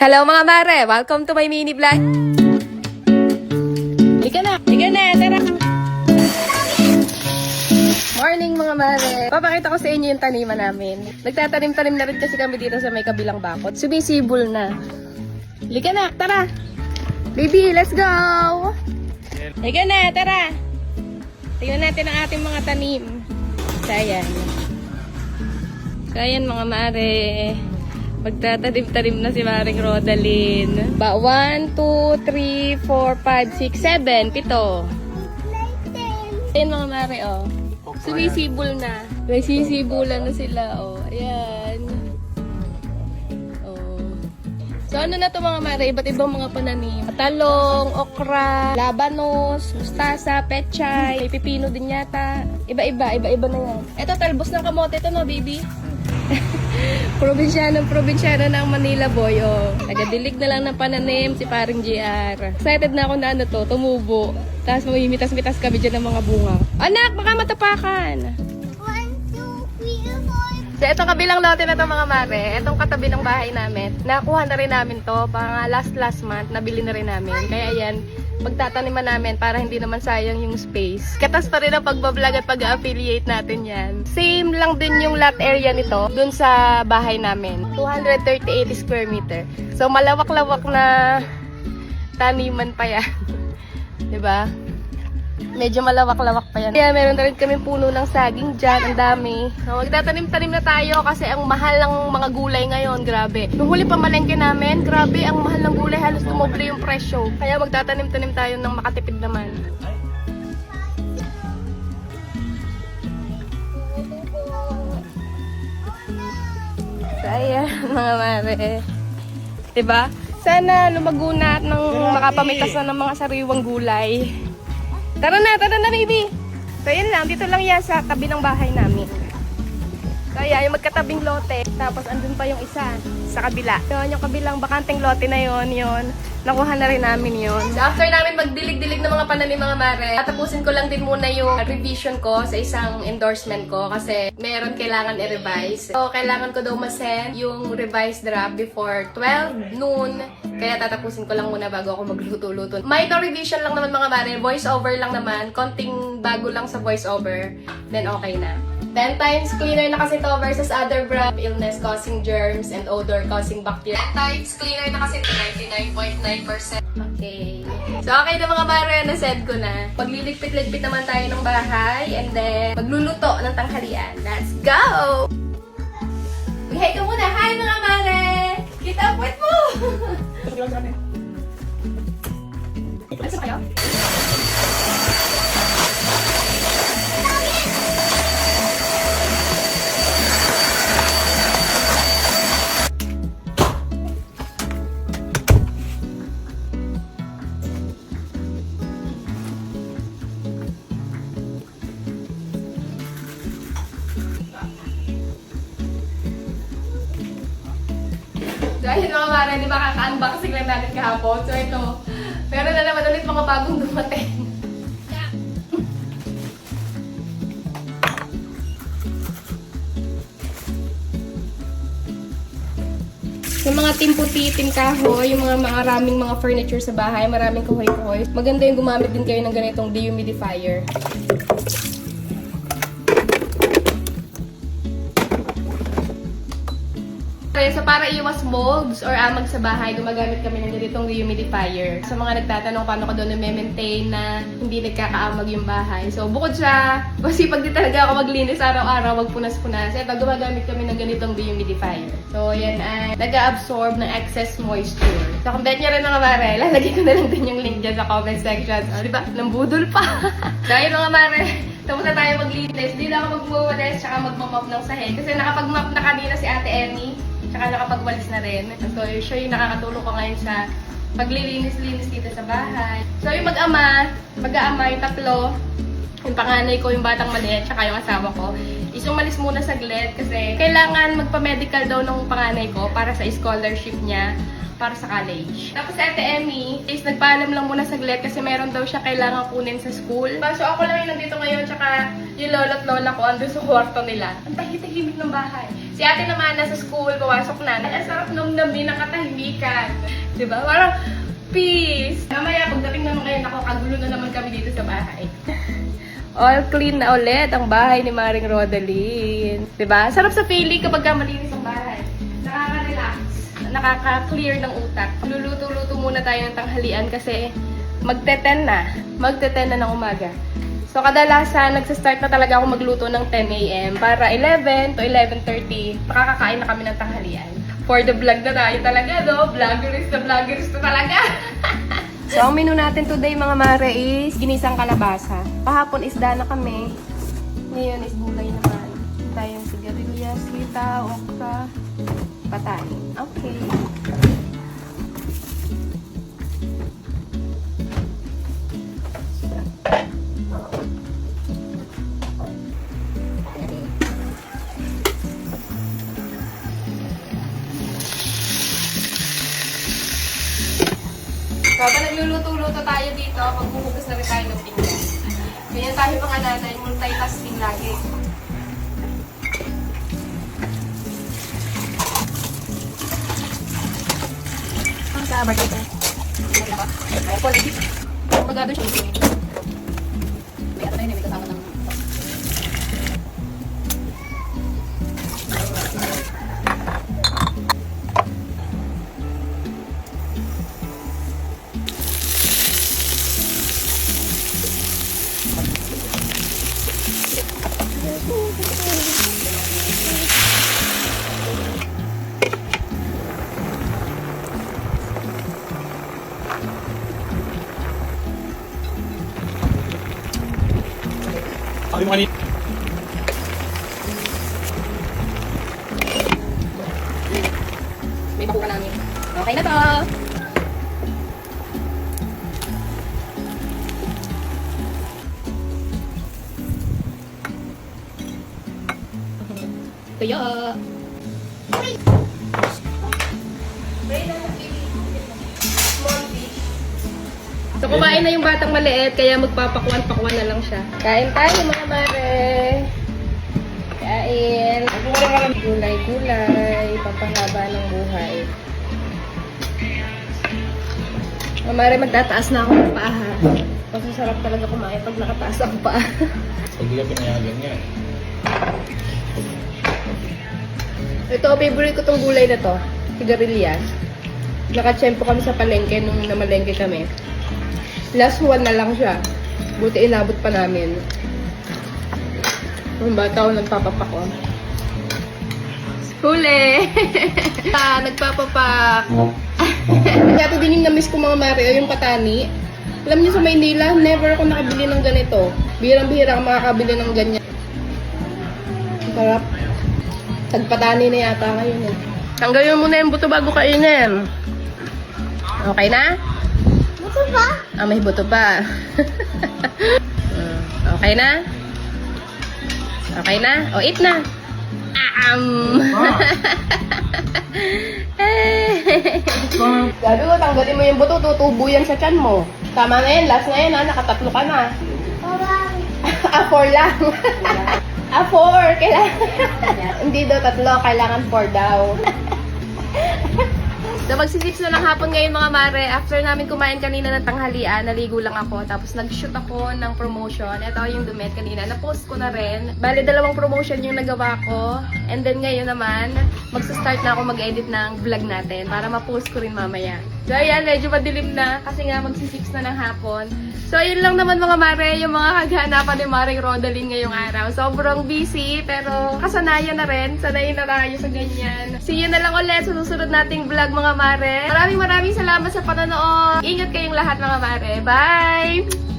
Hello mga mare! Welcome to my mini vlog! Liga na, tara! Morning mga mare! Papakita ko sa inyo yung taniman namin. Nagtatanim-tanim na rin kasi kami dito sa may kabilang bakod. Sumisibol na. Liga na, tara! Baby, let's go! Liga na, tara! Tingnan natin ang ating mga tanim. Sayan. Sayan mga mare. Magtatanim-tanim na si Maring Rodaline. 1, 2, 3, 4, 5, 6, 7, 7. Ayan mga mare, oh. Sumisibol na. May sisibulan na sila, oh. Ayan. Oh. So ano na to mga mare? Iba't ibang mga pananim. Talong, okra, labanos, mustasa, pechay, may pipino din yata. Iba-iba na yan. Ito, talbos ng kamote ito, no, baby? Probinsyano ng Manila boy, oh. Nagadilig na lang ng pananim si paring JR. Excited na ako na ano to, tumubo. Tapos mamimitas-mitas kami dyan ng mga bunga. Anak, baka matapakan. 1, 2, 3, 4. So, itong kabilang lote na to mga mare, itong katabi ng bahay namin, nakuha na rin namin to, pang last month, nabili na rin namin. Kaya yan, pagtataniman namin para hindi naman sayang yung space. Katas pa rin ang pagbablog at pag-affiliate natin yan. Same lang din yung lot area nito dun sa bahay namin. 238 square meter. So malawak-lawak na taniman pa yan. Diba? Medyo malawak-lawak pa yan. Kaya meron na rin kami puno ng saging dyan. Ang dami. So magtatanim-tanim na tayo kasi ang mahal ng mga gulay ngayon. Grabe. Nung huli pa malengke namin, grabe ang mahal ng gulay. Halos tumoble yung presyo. Kaya magtatanim-tanim tayo ng makatipid naman. So ayan mga mare. Diba? Sana lumago na at nang makapamitas na ng mga sariwang gulay. Tara na baby. So yun lang, dito lang yan sa tabi ng bahay namin. So yan, yung magkatabing lote. Tapos andun pa yung isa sa kabila. Yun, yung kabilang bakanteng lote na yun. Nakuha na rin namin yun. So after namin magdilig-dilig ng mga pananim mga mare, tatapusin ko lang din muna yung revision ko sa isang endorsement ko kasi meron kailangan i-revise. So kailangan ko daw ma-send yung revised draft before 12 noon. Kaya tatapusin ko lang muna bago ako magluto-luto. Minor revision lang naman mga mare, voice over lang naman. Konting bago lang sa voice over, then okay na. 10 times cleaner na kasi to versus other brand. Illness causing germs and odor causing bacteria. 10 times cleaner na kasi 99.9%. Okay. So okay na mga mare, na-send ko na. Pagliligpit-ligpit naman tayo ng bahay and then magluluto ng tanghalian. Let's go! Hi ka muna. Hi mga mare! Kita ang puwet mo! Asa kayo? Dahil mga mara, di ba kaka-unboxing lang natin kahapon? So ito, meron na naman ulit mga bagong dumating. Sa mga timputi-tim kahoy, yung mga maraming mga furniture sa bahay, maraming kahoy-kahoy. Maganda yung gumamit din kayo ng ganitong dehumidifier. So para iwas molds or amag sa bahay, gumagamit kami ng ganitong dehumidifier. Sa mga nagtatanong paano ko doon na-maintain na hindi nagkakaamag yung bahay. So bukod sa masipag din talaga ako maglinis araw-araw, magpunas-punas, ito gumagamit kami ng ganitong dehumidifier. So yan ay nag-absorb ng excess moisture. So kung bet nyo rin mga mare, lalagay ko na lang din yung link dyan sa comment section. So diba? Nambudol pa! So ayun mga mare, tapos na tayo maglinis. Hindi na ako magwawalis tsaka magmamop ng sahig. Kasi nakapag-mop na kanina si Ate Emmy. Tsaka nakapagwalis na rin. So, siya yung nakakatulong ko ngayon sa paglilinis-linis dito sa bahay. So, yung mag-ama yung tatlo, yung panganay ko, yung batang maliit, tsaka yung asawa ko, is umalis muna saglit kasi kailangan magpa-medical daw ng panganay ko para sa scholarship niya para sa college. Tapos si Ate Emmy is nagpaalam lang muna saglit kasi meron daw siya kailangan kunin sa school. So ako lang yung nandito ngayon, tsaka yung lolo't lola ko andun sa kwarto nila. Ang tahimik ng bahay. Si ate naman nasa school, pumasok na. Ang sarap namnamin ng katahimikan. Diba? Parang peace. Mamaya, pagdating naman ngayon ako, kagulo na naman kami dito sa bahay. All clean na ulit ang bahay ni Maring Rodeline. Diba? Sarap sa feeling kapag malinis ang bahay. Nakaka-relax. Nakaka-clear ng utak. Luluto-luto muna tayo ng tanghalian kasi magte-10 na. Magte-10 na ng umaga. So, kadalasan, nagsistart na talaga ako magluto ng 10 a.m. para 11 to 11:30, makakakain na kami ng tanghalian. For the vlog na tayo talaga, no? Vloggerist na talaga. So, ang menu natin today, mga mare, is ginisang kalabasa. Kahapon, isda na kami. Ngayon is gulay naman. Tayong sigarilyas, sita, okra, patay. Okay. Habang nagluluto-luto tayo dito, maghuhugas na rin tayo ng pinggan. Ganyan tayo mga nanay, multitasking lagi. Ang sabar dito. Ay, quality. Magado siya dito. May at tayo na may kasama ng... Sabi mo kanina. May bakuka namin. Okay na to! Tuyo! So, kumain na yung batang maliit, kaya magpapakuan-pakuan na lang siya. Kain tayo, mga mare! Kain! Gulay-gulay, papahaba ng buhay. Mga mare, magtataas na ako ng paa, ha? Kasi sarap talaga kumain pag nakataas ang paa. Pag di ka pinayagan niya. Ito, favorite ko tong gulay na to. Sigarilyas. Nakatsyempo kami sa palengke nung namalengke kami. Last one na lang siya. Buti inabot pa namin. Yung bata ko nagpapapako. Huli! Nagpapapak. Kaya ito din yung na-miss ko mga Mario, yung patani. Alam niyo sa Maynila, never ako nakabili ng ganito. Bihirang-bihira ako makakabili ng ganyan. Sarap. Tagpatani na yata ngayon eh. Tanggalin mo muna yung buto bago kainin. Okay na? Buto ba? Ah, may buto pa. Okay na? Okay na? O, eat na. Sabi ko, tanggalin mo yung buto, tutubo yan sa tiyan mo. Tama na yan, last na yan ha, nakatatlo ka na. Parang, 4 lang. 4, kailangan. Hindi daw 3, kailangan 4 daw. So, magsisix na ng hapon ngayon mga mare. After namin kumain kanina ng tanghalian, naligo lang ako. Tapos nag-shoot ako ng promotion. Ito yung dumit kanina. Na-post ko na rin. Bale, 2 promotion yung nagawa ko. And then ngayon naman, magsa-start na ako mag-edit ng vlog natin para ma-post ko rin mamaya. So, ayan, medyo madilim na kasi nga magsisix na ng hapon. So, ayun lang naman mga mare, yung mga kaganapan ni Maring Rodeline ngayong araw. Sobrang busy, pero kasanayan na rin. Sanayin na tayo sa ganyan. See you na lang ulit sa susunod nating vlog mga mare. Maraming salamat sa panonood. Ingat kayong lahat mga mare. Bye!